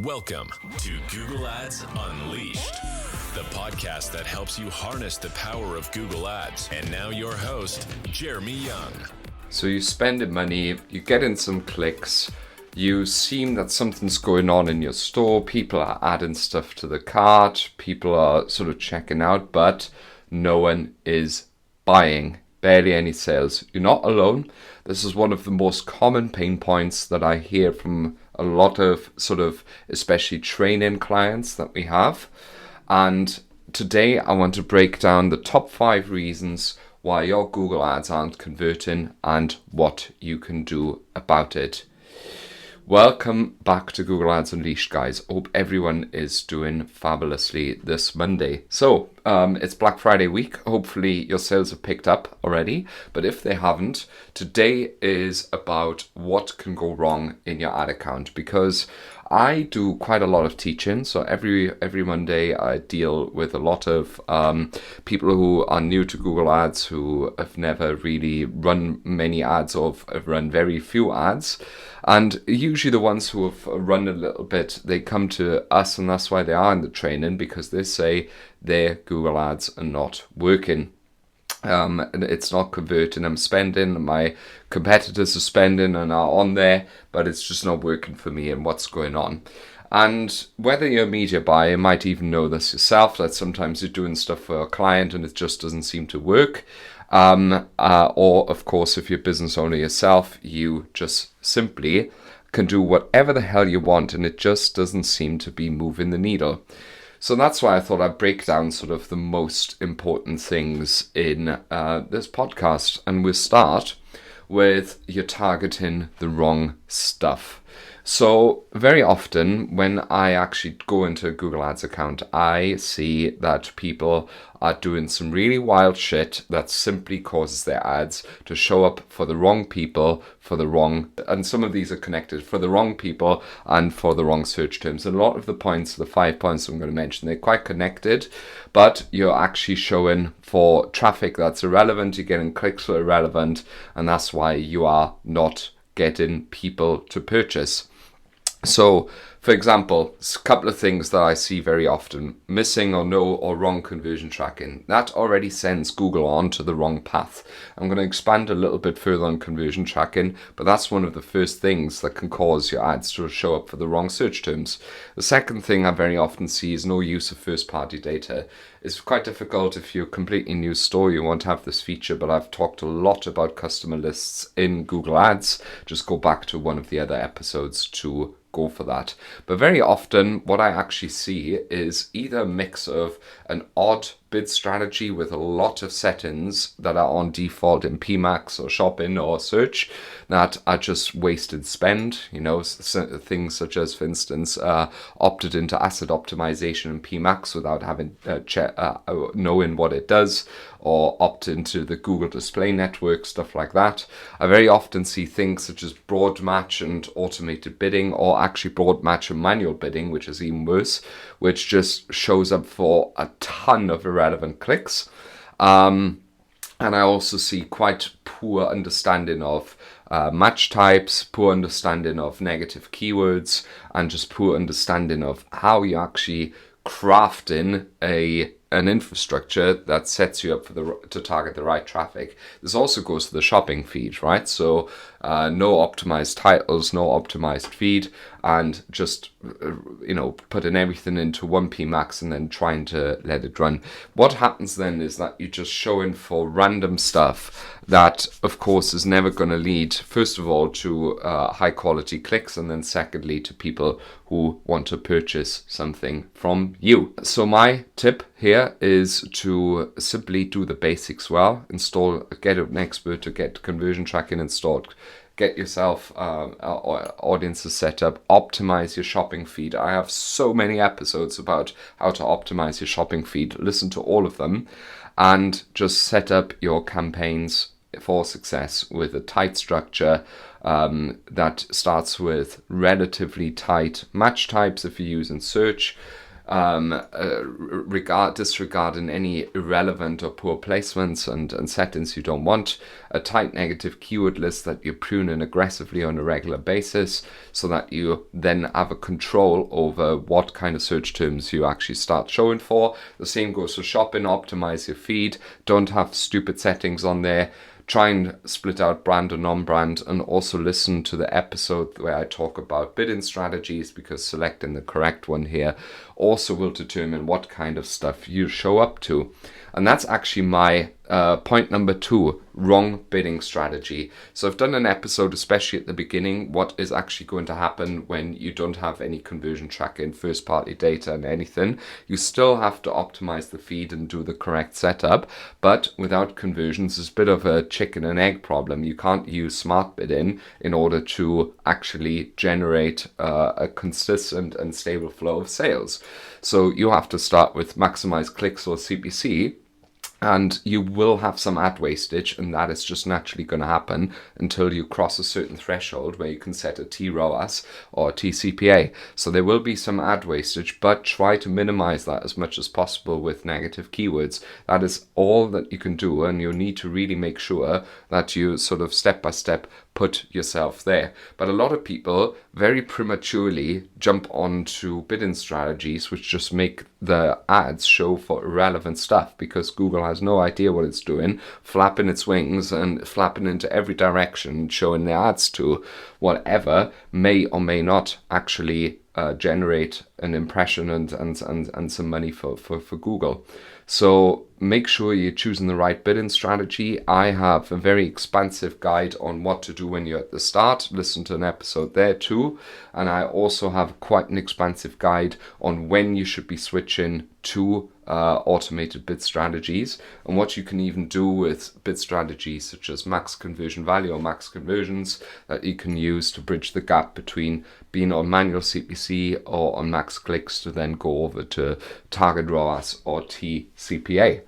Welcome to Google Ads Unleashed, the podcast that helps you harness the power of Google Ads. And now your host, Jeremy Young. So you spend money, you get in some clicks, you seem that something's going on in your store, people are adding stuff to the cart, people are sort of checking out, but no one is buying. Barely any sales. You're not alone. This is one of the most common pain points that I hear from a lot of especially training clients that we have. And today I want to break down the top 5 reasons why your Google ads aren't converting and what you can do about it. Welcome back to Google Ads Unleashed, guys. Hope everyone is doing fabulously this Monday. So, it's Black Friday week. Hopefully your sales have picked up already. But if they haven't, today is about what can go wrong in your ad account. Because I do quite a lot of teaching. So every Monday I deal with a lot of people who are new to Google Ads, who have never really run many ads or have run very few ads. And usually the ones who have run a little bit, they come to us, and that's why they are in the training, because they say their Google ads are not working. And it's not converting. I'm spending, my competitors are spending and are on there, but it's just not working for me, and what's going on. And whether you're a media buyer, you might even know this yourself, that sometimes you're doing stuff for a client and it just doesn't seem to work. Or of course, if you're a business owner yourself, you just simply can do whatever the hell you want and it just doesn't seem to be moving the needle. So that's why I thought I'd break down sort of the most important things in this podcast. And we'll start with you're targeting the wrong stuff. So very often when I actually go into a Google Ads account, I see that people are doing some really wild shit that simply causes their ads to show up for the wrong people, and some of these are connected, for the wrong people and for the wrong search terms. And a lot of the points, the 5 points I'm going to mention, they're quite connected, but you're actually showing for traffic that's irrelevant, you're getting clicks that are irrelevant, and that's why you are not getting people to purchase. So, for example, a couple of things that I see very often: missing or no or wrong conversion tracking. That already sends Google on to the wrong path. I'm going to expand a little bit further on conversion tracking, but that's one of the first things that can cause your ads to show up for the wrong search terms. The second thing I very often see is no use of first-party data. It's quite difficult if you're a completely new store, you won't have this feature, but I've talked a lot about customer lists in Google Ads. Just go back to one of the other episodes to go for that. But very often what I actually see is either a mix of an odd bid strategy with a lot of settings that are on default in PMax or shopping or search that are just wasted spend. Things such as, for instance, opted into asset optimization in PMax without having knowing what it does, or opt into the Google Display Network, stuff like that. I very often see things such as broad match and automated bidding, or actually broad match and manual bidding, which is even worse, which just shows up for a ton of irrelevant clicks. And I also see quite poor understanding of match types, poor understanding of negative keywords, and just poor understanding of how you actually crafting an infrastructure that sets you up to target the right traffic. This also goes to the shopping feed, right? So no optimized titles, no optimized feed, and just putting everything into one PMax and then trying to let it run. What happens then is that you're just showing for random stuff that, of course, is never going to lead, first of all, to high quality clicks, and then secondly to people who want to purchase something from you. So my tip here is to simply do the basics well. Get an expert to get conversion tracking installed. Get yourself audiences set up, optimize your shopping feed. I have so many episodes about how to optimize your shopping feed. Listen to all of them and just set up your campaigns for success with a tight structure that starts with relatively tight match types if you're using search. disregarding any irrelevant or poor placements and settings you don't want, a tight negative keyword list that you're pruning aggressively on a regular basis so that you then have a control over what kind of search terms you actually start showing for. The same goes for shopping. Optimize your feed. Don't have stupid settings on there. Try and split out brand or non-brand, and also listen to the episode where I talk about bidding strategies, because selecting the correct one here also will determine what kind of stuff you show up to. And that's actually my point number 2, wrong bidding strategy. So I've done an episode, especially at the beginning, what is actually going to happen when you don't have any conversion tracking, first party data and anything. You still have to optimize the feed and do the correct setup, but without conversions, it's a bit of a chicken and egg problem. You can't use smart bidding in order to actually generate a consistent and stable flow of sales. So you have to start with maximize clicks or CPC, and you will have some ad wastage, and that is just naturally going to happen until you cross a certain threshold where you can set a TROAS or a TCPA. So there will be some ad wastage, but try to minimize that as much as possible with negative keywords. That is all that you can do, and you'll need to really make sure that you sort of step by step put yourself there. But a lot of people very prematurely jump onto bidding strategies which just make the ads show for irrelevant stuff, because Google has no idea what it's doing, flapping its wings and flapping into every direction, showing the ads to whatever may or may not actually generate an impression and some money for Google. So make sure you're choosing the right bidding strategy. I have a very expansive guide on what to do when you're at the start. Listen to an episode there too. And I also have quite an expansive guide on when you should be switching to automated bid strategies, and what you can even do with bid strategies such as max conversion value or max conversions that you can use to bridge the gap between being on manual CPC or on max clicks to then go over to target ROAS or TCPA.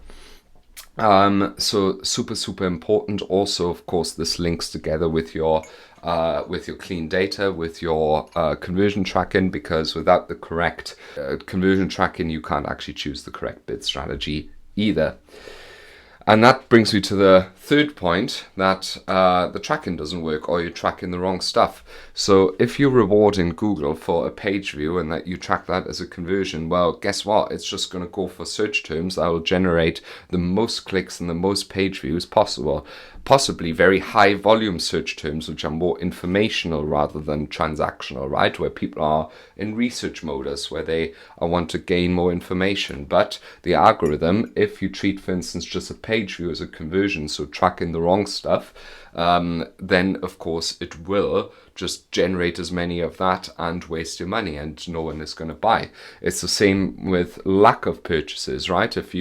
So super important. Also, of course, this links together with your clean data, with your conversion tracking, because without the correct conversion tracking, you can't actually choose the correct bid strategy either. And that brings me to the third point, that the tracking doesn't work, or you're tracking the wrong stuff. So if you're rewarding Google for a page view and that you track that as a conversion, well, guess what? It's just going to go for search terms that will generate the most clicks and the most page views possible. Possibly very high volume search terms, which are more informational rather than transactional, right? Where people are in research modus, where they want to gain more information. But the algorithm, if you treat, for instance, just a page view as a conversion, so tracking the wrong stuff, then of course it will just generate as many of that and waste your money, and no one is going to buy. It's the same with lack of purchases, right? If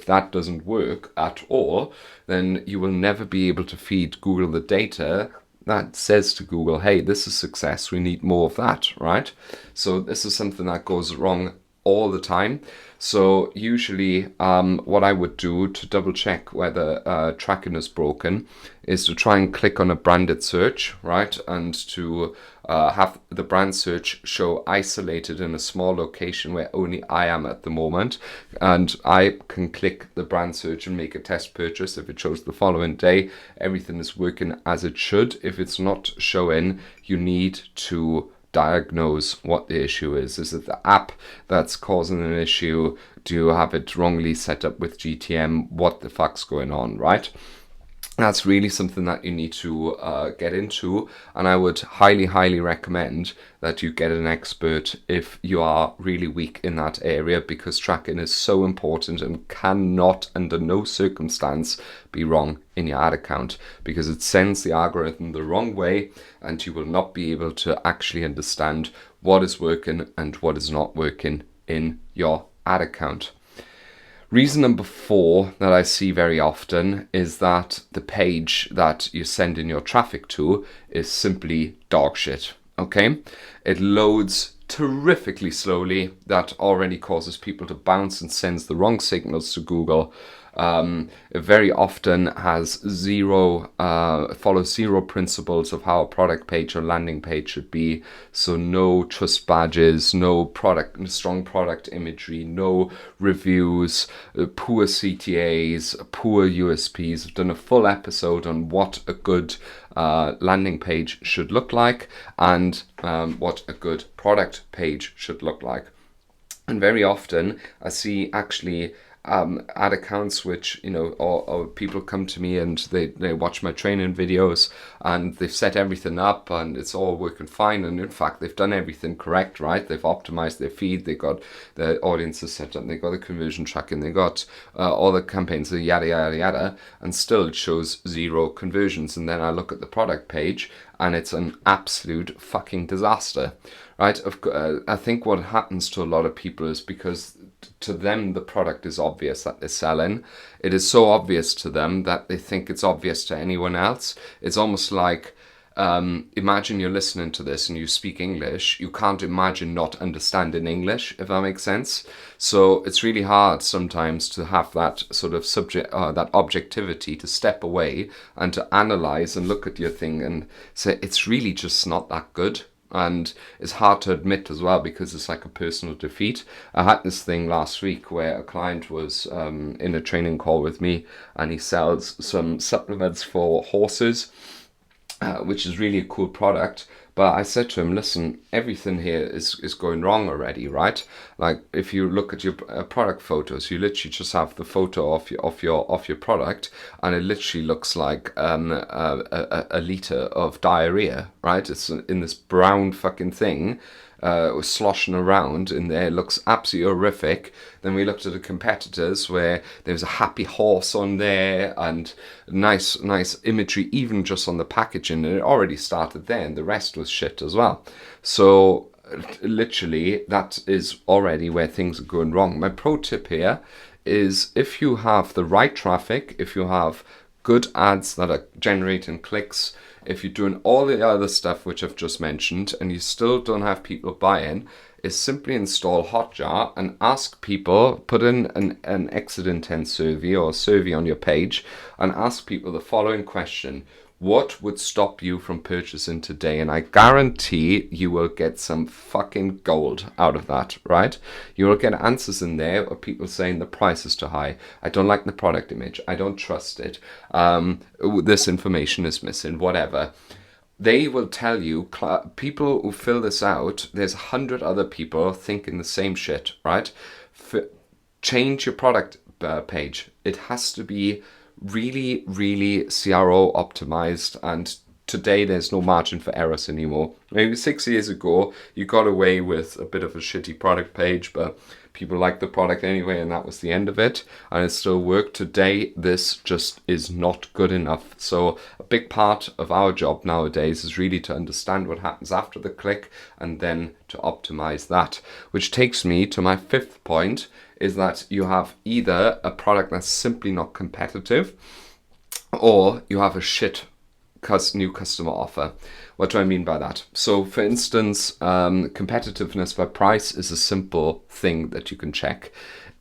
that doesn't work at all, then you will never be able to feed Google the data that says to Google, hey, this is success, we need more of that, right? So this is something that goes wrong all the time. So usually what I would do to double check whether tracking is broken is to try and click on a branded search, right? And to have the brand search show isolated in a small location where only I am at the moment. And I can click the brand search and make a test purchase. If it shows the following day, everything is working as it should. If it's not showing, you need to diagnose what the issue is. Is it the app that's causing an issue? Do you have it wrongly set up with GTM? What the fuck's going on, right? That's really something that you need to get into, and I would highly recommend that you get an expert if you are really weak in that area, because tracking is so important and cannot under no circumstance be wrong in your ad account, because it sends the algorithm the wrong way and you will not be able to actually understand what is working and what is not working in your ad account. Reason number 4 that I see very often is that the page that you're sending your traffic to is simply dog shit, okay? It loads terrifically slowly. That already causes people to bounce and sends the wrong signals to Google. It very often has follows zero principles of how a product page or landing page should be. So no trust badges, no strong product imagery, no reviews, poor CTAs, poor USPs. I've done a full episode on what a good landing page should look like and what a good product page should look like. And very often I see actually ad accounts which, or people come to me and they watch my training videos and they've set everything up and it's all working fine. And in fact, they've done everything correct, right? They've optimized their feed, they got the audiences set up, they got the conversion tracking, they got all the campaigns, yada, yada, yada, and still it shows zero conversions. And then I look at the product page and it's an absolute fucking disaster, right? I think what happens to a lot of people is because to them the product is obvious that they're selling. It is so obvious to them that they think it's obvious to anyone else. It's almost like, imagine you're listening to this and you speak English. You can't imagine not understanding English, if that makes sense. So it's really hard sometimes to have that sort of that objectivity to step away and to analyze and look at your thing and say it's really just not that good. And it's hard to admit as well because it's like a personal defeat. I had this thing last week where a client was in a training call with me and he sells some supplements for horses, which is really a cool product. But I said to him, listen, everything here is going wrong already, right? Like if you look at your product photos, you literally just have the photo of your product, and it literally looks like a liter of diarrhea, right? It's in this brown fucking thing. Sloshing around in there. It looks absolutely horrific. Then we looked at the competitors where there was a happy horse on there and nice imagery even just on the packaging, and it already started there and the rest was shit as well. So literally that is already where things are going wrong. My pro tip here is if you have the right traffic, if you have good ads that are generating clicks, if you're doing all the other stuff which I've just mentioned and you still don't have people buying, is simply install Hotjar and ask people, put in an exit intent survey or a survey on your page and ask people the following question: what would stop you from purchasing today? And I guarantee you will get some fucking gold out of that, right? You will get answers in there of people saying the price is too high. I don't like the product image. I don't trust it. This information is missing, whatever. They will tell you, people who fill this out, there's 100 other people thinking the same shit, right? Change your product page. It has to be really, really CRO optimized, and today there's no margin for errors anymore. Maybe 6 years ago you got away with a bit of a shitty product page, but people liked the product anyway and that was the end of it, and it still worked. Today this just is not good enough. So a big part of our job nowadays is really to understand what happens after the click and then to optimize that, which takes me to my fifth point, is that you have either a product that's simply not competitive or you have a shit new customer offer. What do I mean by that? So for instance, competitiveness by price is a simple thing that you can check.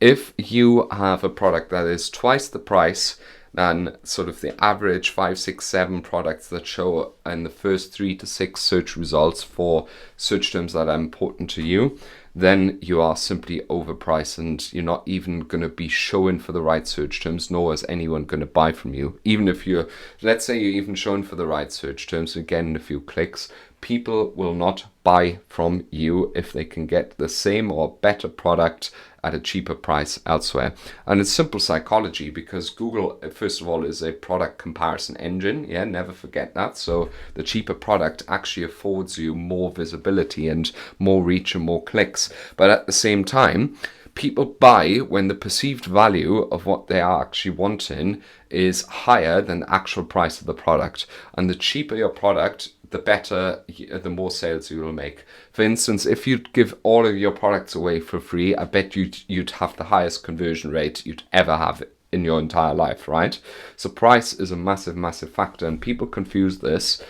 If you have a product that is twice the price than sort of the average 5, 6, 7 products that show in the first 3 to 6 search results for search terms that are important to you, then you are simply overpriced and you're not even going to be showing for the right search terms, nor is anyone going to buy from you. Even if you're, let's say you're even showing for the right search terms, again, a few clicks, people will not buy from you if they can get the same or better product at a cheaper price elsewhere. And it's simple psychology, because Google, first of all, is a product comparison engine. Yeah, never forget that. So the cheaper product actually affords you more visibility and more reach and more clicks. But at the same time, people buy when the perceived value of what they are actually wanting is higher than the actual price of the product. And the cheaper your product, the better, the more sales you will make. For instance, if you'd give all of your products away for free, I bet you'd have the highest conversion rate you'd ever have in your entire life, right? So price is a massive, massive factor, and people confuse this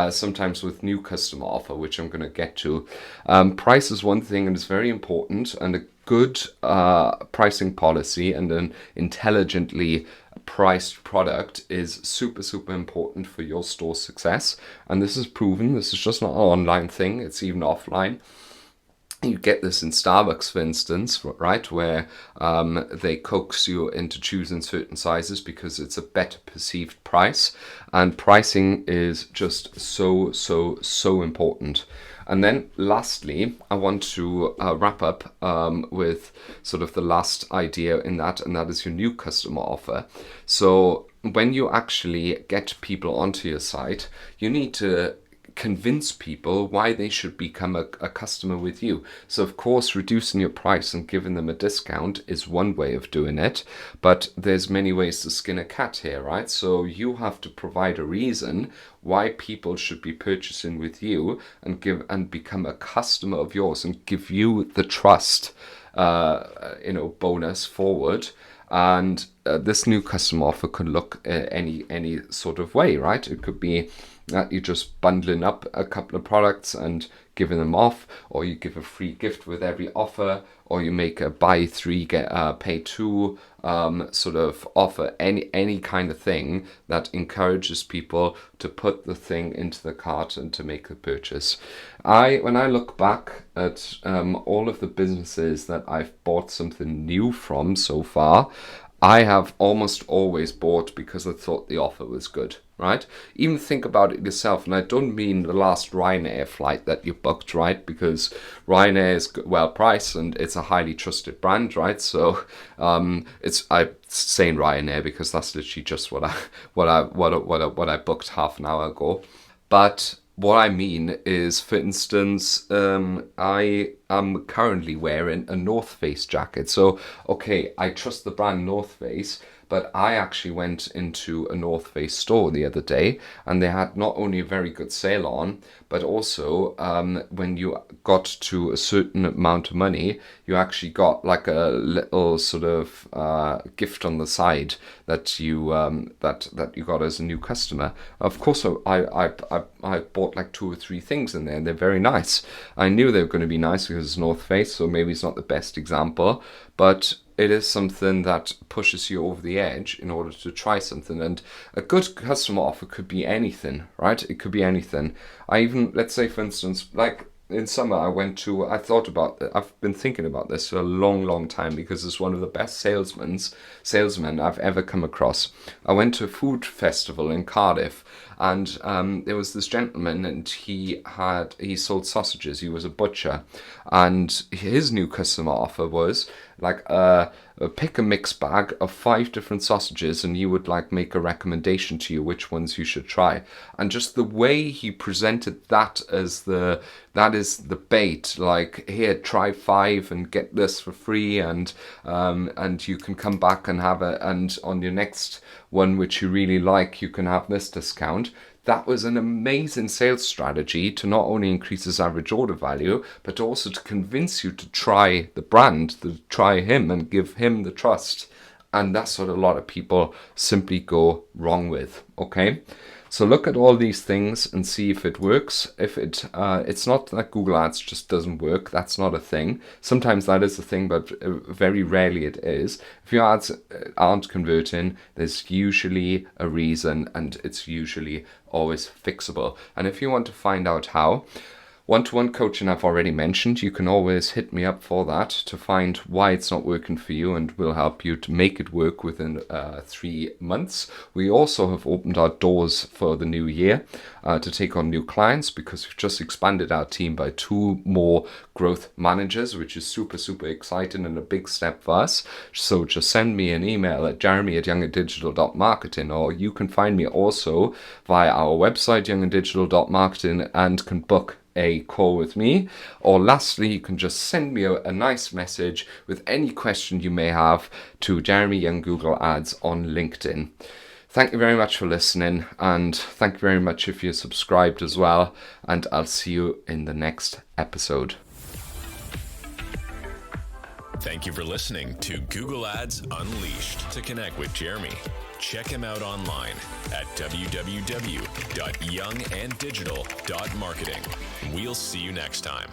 sometimes with new customer offer, which I'm going to get to. Price is one thing and it's very important, and good pricing policy and an intelligently priced product is super, super important for your store success. And this is proven. This is just not an online thing. It's even offline. You get this in Starbucks, for instance, right, where they coax you into choosing certain sizes because it's a better perceived price. And pricing is just so, so, so important. And then lastly, I want to wrap up with sort of the last idea in that, and that is your new customer offer. So when you actually get people onto your site, you need to convince people why they should become a customer with you. So of course, reducing your price and giving them a discount is one way of doing it, but there's many ways to skin a cat here, right? So you have to provide a reason why people should be purchasing with you and become a customer of yours and give you the trust, bonus forward. And this new customer offer could look any sort of way, right? It could be that you're just bundling up a couple of products and giving them off, or you give a free gift with every offer, or you make a buy 3 pay 2 sort of offer, any kind of thing that encourages people to put the thing into the cart and to make the purchase. When I look back at all of the businesses that I've bought something new from so far, I have almost always bought because I thought the offer was good, right? Even think about it yourself, and I don't mean the last Ryanair flight that you booked, right? Because Ryanair is well priced and it's a highly trusted brand, right? So I'm saying Ryanair because that's literally just what I booked half an hour ago. But what I mean is, for instance, I am currently wearing a North Face jacket. So, okay, I trust the brand North Face, but I actually went into a North Face store the other day, and they had not only a very good sale on, but also when you got to a certain amount of money, you actually got like a little sort of gift on the side that you that you got as a new customer. Of course, I bought like 2 or 3 things in there, and they're very nice. I knew they were going to be nice because it's North Face, so maybe it's not the best example, but it is something that pushes you over the edge in order to try something. And a good customer offer could be anything, right? It could be anything. Let's say, for instance, like in summer, I've been thinking about this for a long, long time because it's one of the best salesmen I've ever come across. I went to a food festival in Cardiff, and there was this gentleman, and he sold sausages. He was a butcher, and his new customer offer was like a pick a mix bag of 5 different sausages, and he would like make a recommendation to you which ones you should try. And just the way he presented that is the bait, like, here, try 5 and get this for free, and you can come back and and on your next one which you really like, you can have this discount. That was an amazing sales strategy to not only increase his average order value, but also to convince you to try the brand, to try him and give him the trust. And that's what a lot of people simply go wrong with, okay? So look at all these things and see if it works. If it's not that Google Ads just doesn't work. That's not a thing. Sometimes that is a thing, but very rarely it is. If your ads aren't converting, there's usually a reason, and it's usually always fixable. And if you want to find out how, one-to-one coaching I've already mentioned. You can always hit me up for that to find why it's not working for you, and we'll help you to make it work within 3 months. We also have opened our doors for the new year to take on new clients, because we've just expanded our team by 2 more growth managers, which is super, super exciting and a big step for us. So just send me an email at jeremy@younganddigital.marketing, or you can find me also via our website, younganddigital.marketing, and can book a call with me. Or lastly, you can just send me a nice message with any question you may have to Jeremy Young Google Ads on LinkedIn. Thank you very much for listening, and thank you very much if you're subscribed as well, and I'll see you in the next episode. Thank you for listening to Google Ads Unleashed. To connect with Jeremy, check him out online at www.younganddigital.marketing. We'll see you next time.